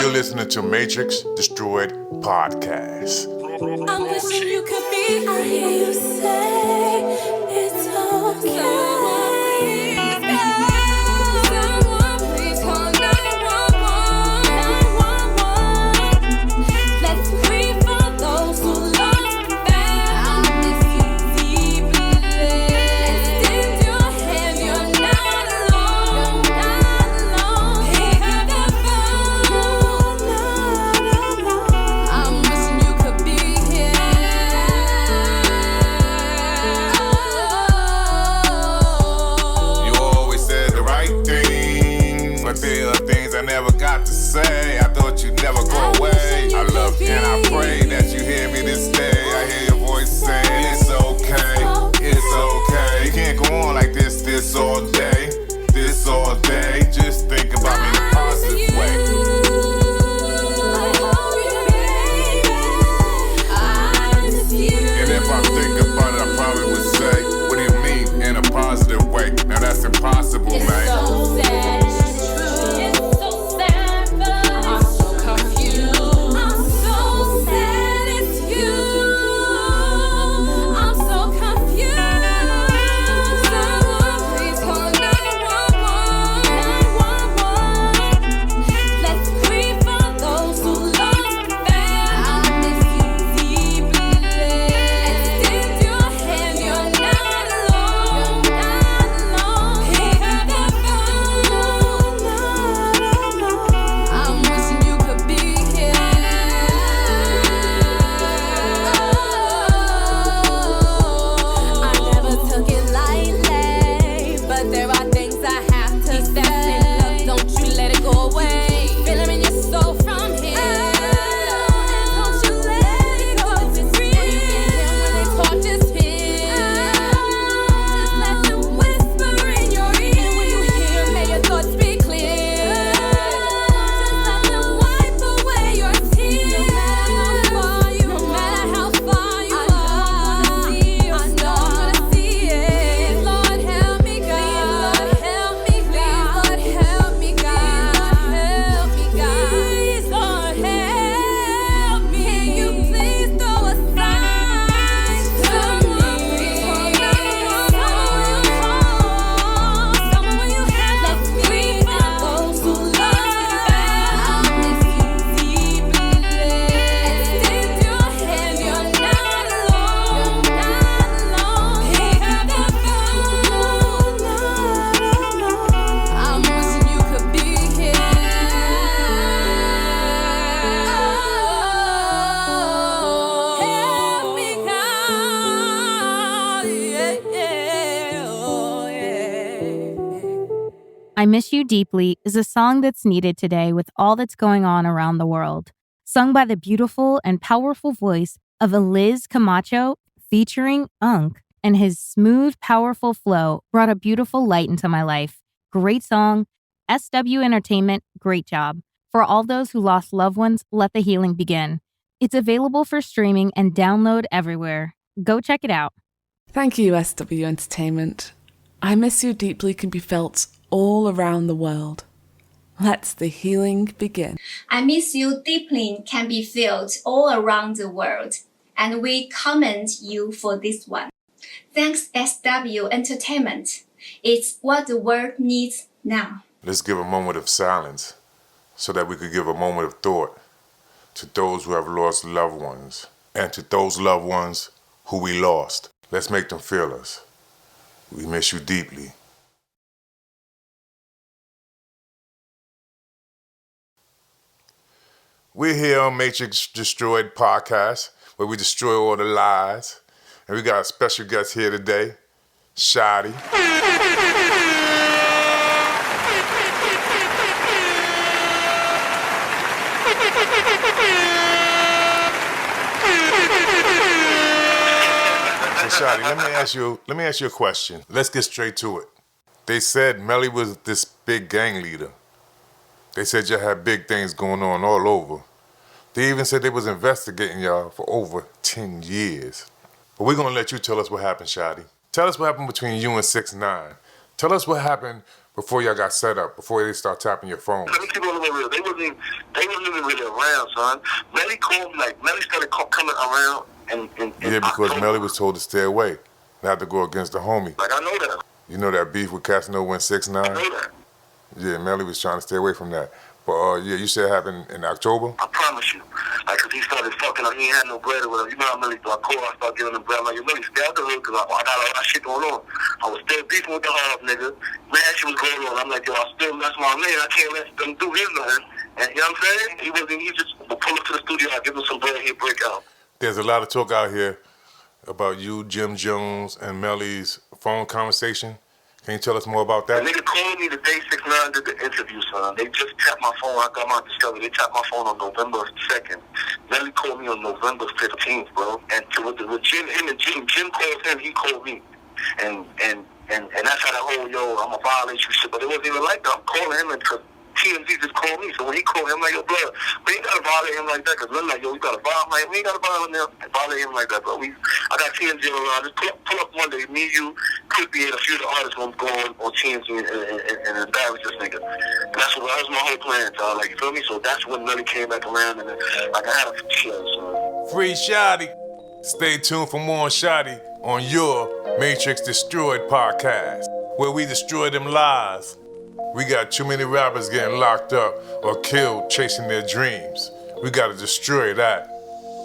You're listening to Matrix Destroyed Podcast. I'm wishing you could be. I hear you say it's okay. Someone please call 911. Let's pray for those who lost them. I miss you deeply. Extend your hand, you're not alone. Pick up the phone. I'm wishing you could be here. You always said the right thing, but there are things I never got to say. I thought you'd never go away. I love and I pray that you hear me this day. I hear your voice saying it's okay, it's okay. You can't go on like this all day, this all day. Just think about me in a positive way. And if I think about it, I probably would say, what do you mean in a positive way? Now that's impossible, man. It's so sad, it's so sad, but I'm so confused. I'm so sad, it's you. I'm so confused. Someone please call 911. Let's pray for those who lost them. I miss you deeply. Extend your hand, you're not alone. Pick up the phone. I'm wishing you could be here. I never took it lightly, but there are things I have to say. Don't you let it go away. Feel it in your soul from here. Don't you let it go. It's real. When they talk, just hear. Just let them whisper in your ear. When you hear, may your thoughts be clear. Just let them wipe away your tears. No matter how far you are, I know I'm gonna see it. Lord, help me, God. Lord, help me, God. Lord, help me, God. Help me, God. Please, Lord, help me. Can you please throw a sign to me? Someone will you have. Let's pray for those who lost them. I miss you deeply. Extend your hand, you're not alone. Pick up the phone. I'm wishing you could be here. Help me, God. I Miss You Deeply is a song that's needed today with all that's going on around the world. Sung by the beautiful and powerful voice of Liz Camacho featuring Unk, and his smooth, powerful flow brought a beautiful light into my life. Great song. SW Entertainment, great job. For all those who lost loved ones, let the healing begin. It's available for streaming and download everywhere. Go check it out. Thank you, SW Entertainment. I Miss You Deeply can be felt all around the world. Let's the healing begin. I Miss You Deeply can be felt all around the world, and we commend you for this one. Thanks, SW Entertainment. It's what the world needs now. Let's give a moment of silence so that we could give a moment of thought to those who have lost loved ones and to those loved ones who we lost. Let's make them feel us. We miss you deeply. We're here on Matrix Destroyed Podcast, where we destroy all the lies. And we got a special guest here today, SHOTTI. So SHOTTI, let me ask you a question. Let's get straight to it. They said Melly was this big gang leader. They said you had big things going on all over. They even said they was investigating y'all for over 10 years. But we're gonna let you tell us what happened, SHOTTI. Tell us what happened between you and 6ix9ine. Tell us what happened Before y'all got set up, before they start tapping your phone. Let me keep it a little real. They wasn't even really around, son. Melly called me, like, Melly started coming around in Yeah, because October. Melly was told to stay away, not to go against the homie. Like, I know that. You know that beef with Casanova went 6'9"? I know that. Yeah, Melly was trying to stay away from that. But yeah, you said it happened in October? I promise you. Like, cause he started fucking up. He ain't had no bread or whatever. You know how Melly do. I called, I started giving him bread. I'm like, yo, Melly, stay out the hood, cause I got a lot of shit going on. I was still beefing with the hard nigga. Man, shit was going on. I'm like, yo, I still mess my man. I can't let them do his nothing. And you know what I'm saying? He just would pull up to the studio, I give him some bread, he'd break out. There's a lot of talk out here about you, Jim Jones, and Melly's phone conversation. Can you tell us more about that? The nigga called me the day 6ix9ine did the interview, son. They just tapped my phone. I got my discovery. They tapped my phone on November 2nd. Melly called me on November 15th, bro. And with Jim, Jim called him, he called me. And that's how that whole, yo, I'm going to violate you shit. But it wasn't even like that. I'm calling him because TMZ just called me. So when he called him, I'm like, yo, bro, we ain't got to violate him like that. Because I'm like, yo, we got to violate him. We ain't got to violate him like that, bro. I got TMZ around. Just pull up one day. Me, you, Clippy, and a few of the artists going to go on TMZ and embarrass this nigga. And that was my whole plan, dog. Like, you feel me? So that's when Melly came back around. And like, I had a show, so. Free Shotty. Stay tuned for more on Shotty on your Matrix Destroyed podcast, where we destroy them lies. We got too many rappers getting locked up or killed chasing their dreams. We gotta destroy that.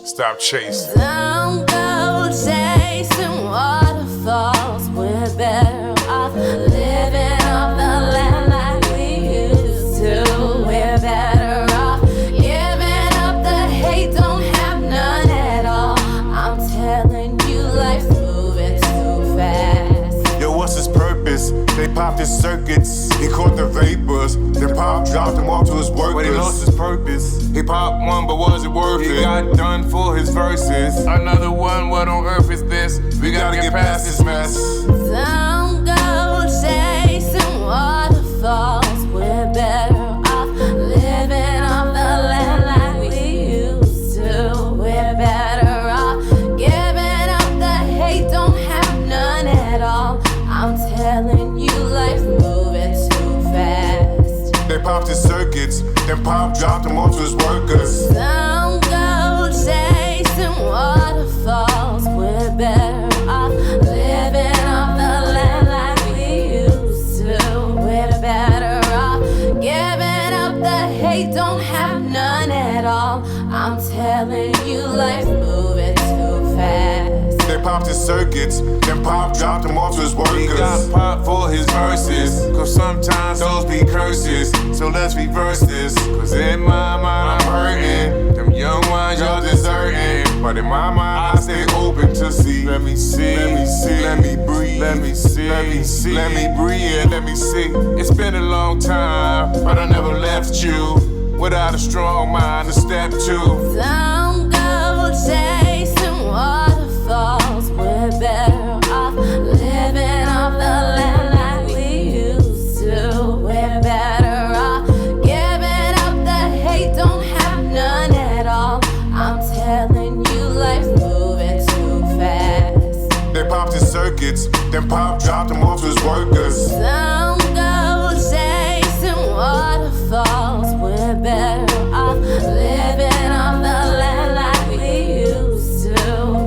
Stop chasing. Don't go chasing waterfalls. We're better off living off the land like we used to. We're better off giving up the hate. Don't have none at all. I'm telling you, life's moving too fast. Yo, what's his purpose? They popped his circuits. He caught the vapors. Then Pop dropped him off to his workers. But he lost his purpose. He popped one, but was it worth it? He got done for his verses. Another one, what on earth is this? We gotta get past this mess. Don't go chasing waterfalls. We're better off living off the land like we used to. We're better off giving up the hate. Don't have none at all. I'm telling you, life's moving too fast. They popped his circuits, then Pop dropped him off to his workers. Don't go chasing waterfalls. We're better off living off the land like we used to. We're better off giving up the hate. Don't have none at all. I'm telling you, life's moving too fast. They popped his circuits, then Pop dropped him off to his workers. He got popped for his verses, cause sometimes those be curses. So let's reverse this, cause in my mind I'm hurting. Them young ones, y'all deserting. But in my mind I stay open to see. Let me see, let me see, let me breathe. Let me see, let me see, let me breathe, let me see. It's been a long time, but I never left you without a strong mind to step to. Don't go chasing waterfalls. We're better off living off the land like we used to. We're better off giving up the hate. Don't have none at all. I'm telling you, life's moving too fast. They popped his circuits, then Pop dropped him off to his workers. Don't go chasing waterfalls. We're better off living off the land like we used to.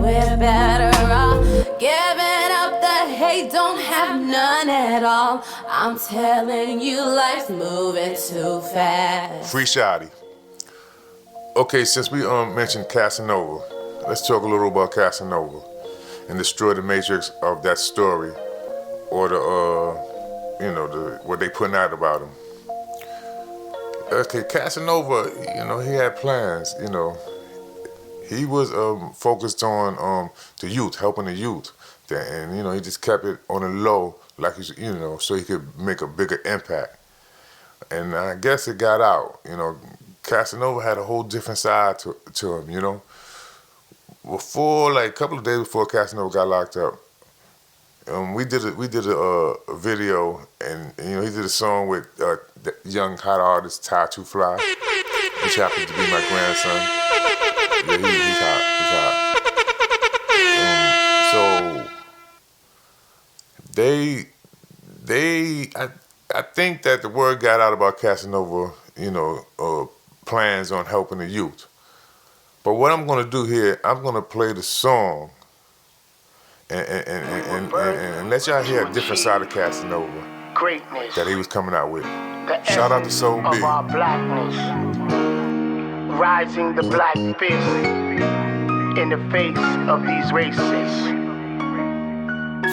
We're better off giving up the hate. Don't have none at all. I'm telling you, life's moving too fast. Free Shotty. Okay, since we mentioned Casanova, let's talk a little about Casanova and destroy the matrix of that story, or the what they putting out about him. Okay, Casanova, he had plans. He was focused on the youth, helping the youth, and he just kept it on the low, like so he could make a bigger impact. And I guess it got out. Casanova had a whole different side to him. Before, like a couple of days before Casanova got locked up, we did a video, and he did a song with the young hot artist Ty Too Fly, which happens to be my grandson. Yeah, he's hot. So I I think that the word got out about Casanova, plans on helping the youth. But what I'm going to do here, I'm going to play the song and let y'all hear a different side of Casanova that he was coming out with. Shout out to Soul B. Of our blackness, rising the black fist in the face of these racists.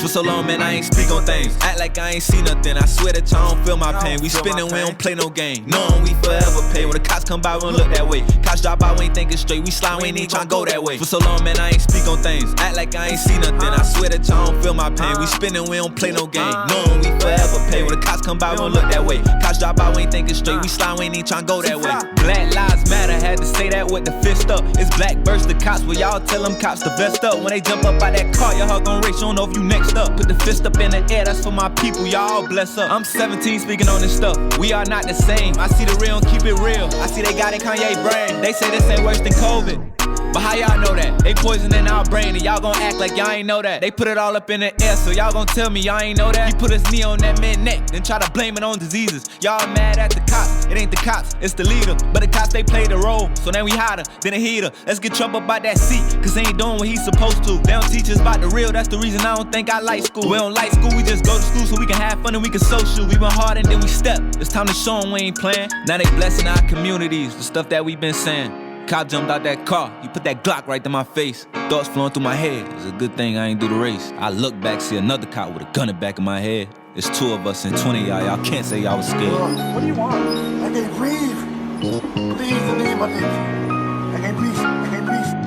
For so long, man, I ain't speak on things. Act like I ain't see nothing. I swear that y'all don't feel my pain. We spinning, we don't play no game. Knowing we forever pay. When the cops come by, we don't look that way. Cops drop by, we ain't thinking straight. We slide, we ain't tryna go that way. For so long, man, I ain't speak on things. Act like I ain't see nothing. I swear that y'all don't feel my pain. We spinning, we don't play no game. Knowing we forever pay. When the cops come by, we don't look that way. Cops drop by, we ain't thinking straight. We slide, we ain't tryna go that way. Black lives matter. Had to say that with the fist up. It's black versus the cops. Well, y'all tell them cops to vest up. When they jump up out that car, your heart gon' race. You don't know if you next up. Put the fist up in the air, that's for my people, y'all bless up. I'm 17 speaking on this stuff, we are not the same. I see the real and keep it real, I see they got in Kanye brain. They say this ain't worse than COVID, but how y'all know that? They poisoning our brain and y'all gon' act like y'all ain't know that. They put it all up in the air, so y'all gon' tell me y'all ain't know that? He put his knee on that man's neck, then try to blame it on diseases. Y'all mad at the cops, it ain't the cops, it's the leader. But the cops, they play the role, so now we hotter than a heater. Let's get Trump up out that seat, cause he ain't doing what he's supposed to. They don't teach us about the real, that's the reason I don't think I like school. We don't like school, we just go to school so we can have fun and we can social. We went hard and then we step, it's time to show them we ain't playing. Now they blessing our communities, the stuff that we been saying. Cop jumped out that car, he put that Glock right in my face. Thoughts flowing through my head, it's a good thing I ain't do the race. I look back, see another cop with a gun in the back of my head. It's 2 of us and 20 of y'all can't say y'all was scared. What do you want? I can't breathe. Please, in the name of it. I can't breathe. I can't breathe.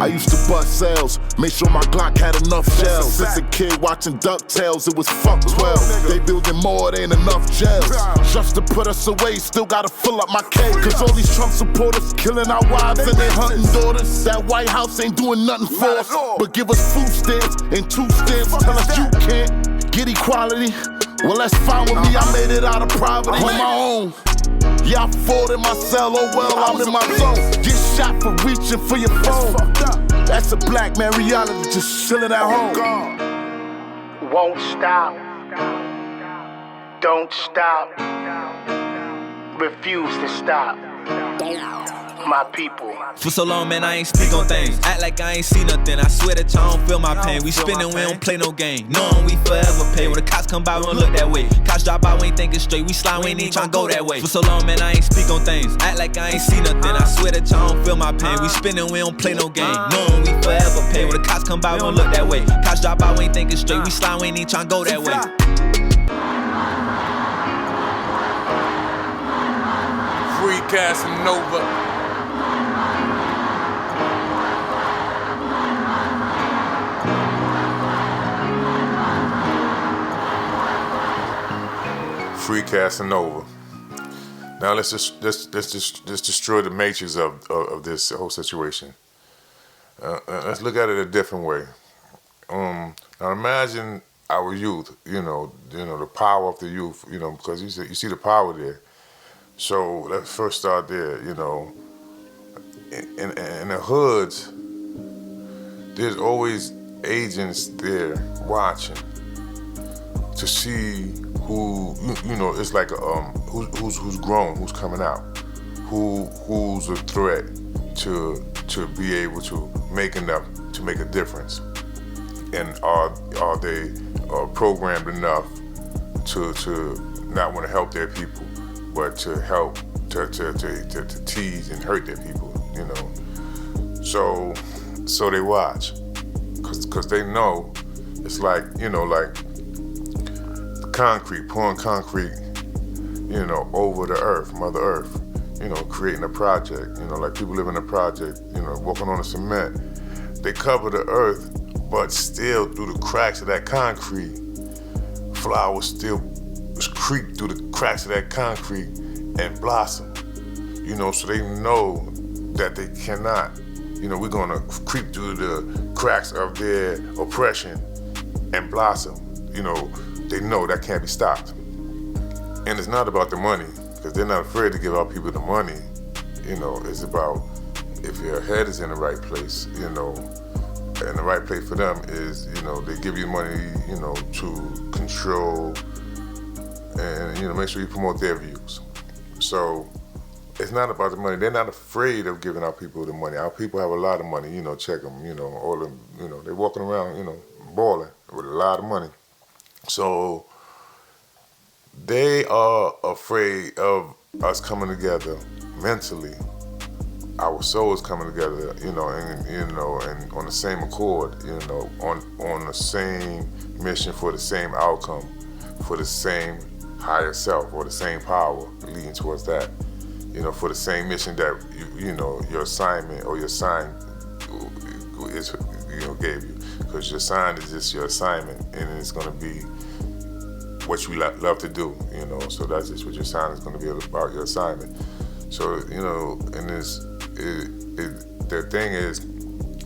I used to bust sales, make sure my Glock had enough shells. Since a kid watching DuckTales, it was fuck 12. They building more, it ain't enough jails. Just to put us away, still gotta fill up my cage. Cause all these Trump supporters killing our wives and they hunting daughters. That White House ain't doing nothing for us, but give us food stamps and 2 stamps. Tell us you can't get equality. Well, that's fine with me, I made it out of poverty on my own. Yeah, I fought in my cell, oh well, I'm in my zone. Get shot for reaching for your phone. That's a black man reality, just chilling at home. Won't stop. Don't stop. Refuse to stop. My people. For so long, man, I ain't speak on things. Act like I ain't see nothing. I swear that y'all don't feel my pain. We spinning, we don't play no game. Knowing we forever pay. When the cops come by, we don't look that way. Cops drop by, we ain't thinking straight. We slide, we ain't even tryna go that way. For so long, man, I ain't speak on things. Act like I ain't see nothing. I swear that y'all don't feel my pain. We spinning, we don't play no game. Knowing we forever pay. When the cops come by, we don't look that way. Cops drop by, we ain't thinking straight. We slide, we ain't even tryna go that way. Free Casanova. Free Casanova. Now let's just destroy the matrix of this whole situation. Let's look at it a different way. Now imagine our youth. The power of the youth. Because you see the power there. So let's first start there. In the hoods, there's always agents there watching to see who, it's like who's grown, who's coming out, who's a threat to be able to make enough to make a difference, and are they programmed enough to not want to help their people, but to help to tease and hurt their people, So they watch, cause they know it's like concrete, pouring concrete, over the earth, Mother Earth, creating a project, like people live in a project, walking on the cement. They cover the earth, but still through the cracks of that concrete, flowers still creep through the cracks of that concrete and blossom, so they know that they cannot, we're gonna creep through the cracks of their oppression and blossom, they know that can't be stopped. And it's not about the money, because they're not afraid to give out people the money. It's about if your head is in the right place, in the right place for them is, you know, they give you money, you know, to control and, you know, make sure you promote their views. So it's not about the money. They're not afraid of giving our people the money. Our people have a lot of money, you know, check them, you know, all them, you know, they're walking around, you know, balling with a lot of money. So they are afraid of us coming together mentally, our souls coming together, you know, and on the same accord, you know, on the same mission for the same outcome, for the same higher self or the same power leading towards that, you know, for the same mission that you know your assignment or your sign is, you know, gave you, because your sign is just your assignment, and it's going to be what you love to do, you know. So that's just what your sign is going to be about, your assignment. So, you know, and the thing is,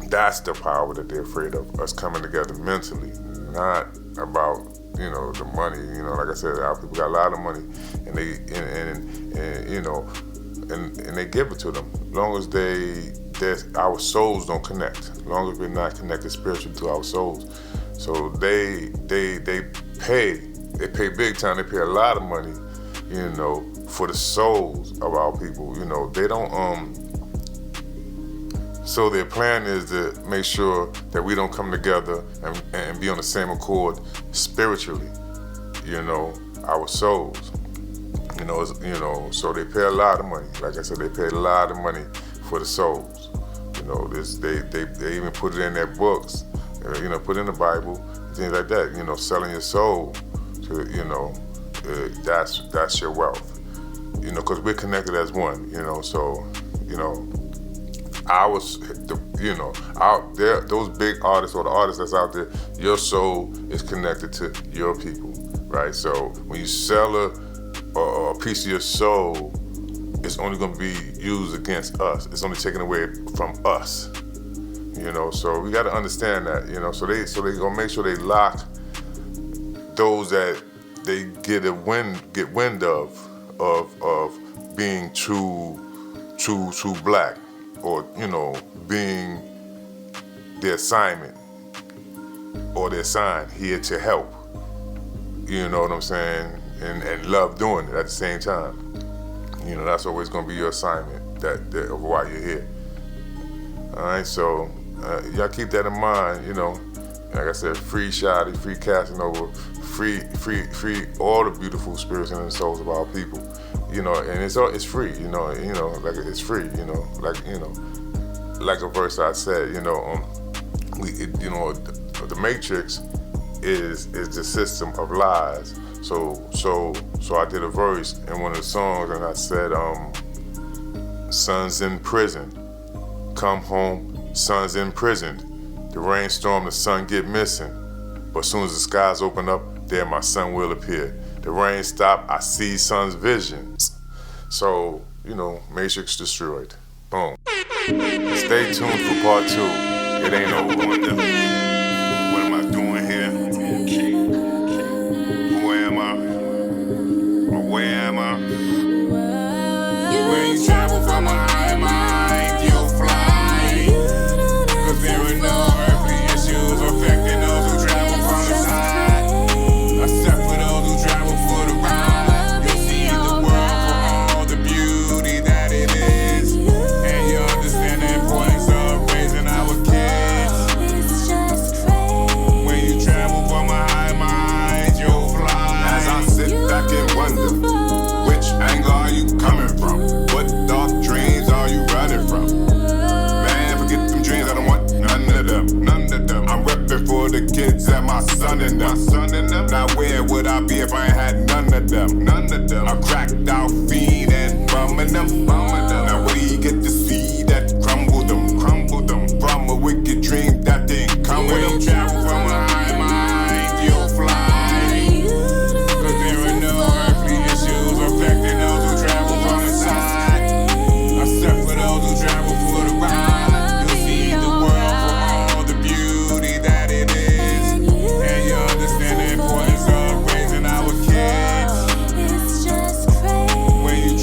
that's the power that they're afraid of, us coming together mentally, not about, you know, the money. You know, like I said, our people got a lot of money, and they and you know, and they give it to them. As long as our souls don't connect, as long as we're not connected spiritually to our souls. So they pay big time. They pay a lot of money, you know, for the souls of our people. You know, they don't. So their plan is to make sure that we don't come together and be on the same accord spiritually, you know, our souls. You know, so they pay a lot of money. Like I said, they pay a lot of money for the souls. You know, they even put it in their books, you know, put in the Bible, things like that. You know, selling your soul to, you know, that's your wealth. You know, because we're connected as one. You know, so, you know, those big artists or the artists that's out there, your soul is connected to your people, right? So when you sell a piece of your soul, it's only going to be used against us. It's only taken away from us, you know. So we got to understand that, you know. So they gonna make sure they lock those that they get wind of being too black, or, you know, being their assignment or their sign here to help. You know what I'm saying? And love doing it at the same time. You know, that's always going to be your assignment of why you're here. All right, so y'all keep that in mind. You know, like I said, free SHOTTI, free Casanova, free all the beautiful spirits and souls of our people. You know, and it's free. You know, like it's free. You know, like a verse I said. You know, the Matrix is the system of lies. So I did a verse in one of the songs, and I said, son's in prison, come home, son's in prison. The rainstorm, the sun get missing, but soon as the skies open up, there my son will appear. The rain stop, I see son's vision. So, you know, Matrix destroyed. Boom. Stay tuned for part 2. It ain't over. What am I doing here? Where am I? When you travel from a higher mind, you'll fly. Cause there are no earthly issues affecting those who travel from the side. Except for those who travel for the ride. You'll see the world for all the beauty that it is. And you understand the importance of raising our kids. When you travel from a higher mind, you'll fly. As I sit back and wonder, angle are you coming from? What dark dreams are you running from? Man, forget them dreams, I don't want none of them. I'm repping for the kids and my son in them. Now where would I be if I ain't had none of them? I'm cracked out fiend and bumming them. Now where do you get the seed that crumbled them? From a wicked dream that didn't come with them. Travel from a high mind, you'll fly. Cause there are no earthly issues affecting those who travel from the side. Except for those who travel for the ride. You'll see the world for all the beauty that it is. And you understand the importance of raising our kids. When you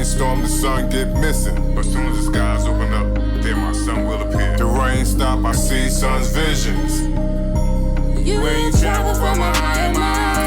rainstorm, the sun get missing. But soon as the skies open up, then my son will appear. The rain stop, I see sun's visions. You will travel from a higher mind.